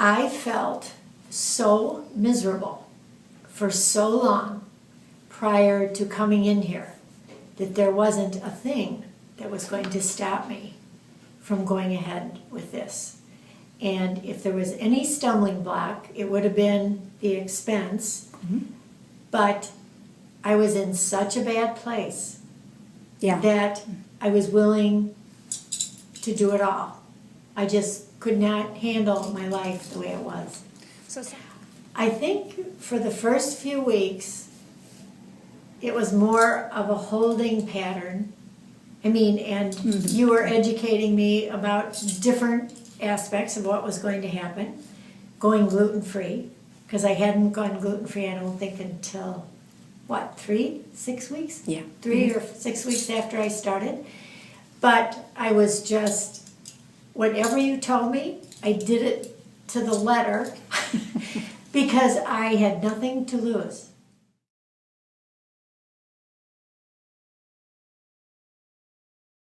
I felt so miserable for so long prior to coming in here that there wasn't a thing that was going to stop me from going ahead with this. And if there was any stumbling block, it would have been the expense. But I was in such a bad place Yeah. that I was willing to do it all. I just could not handle my life the way it was. So, I think for the first few weeks, it was more of a holding pattern. I mean, and you were educating me about different aspects of what was going to happen. Going gluten-free, because I hadn't gone gluten-free, I don't think, until, what, 6 weeks? Yeah. 3 or 6 weeks after I started. But I was just, whatever you told me, I did it to the letter because I had nothing to lose.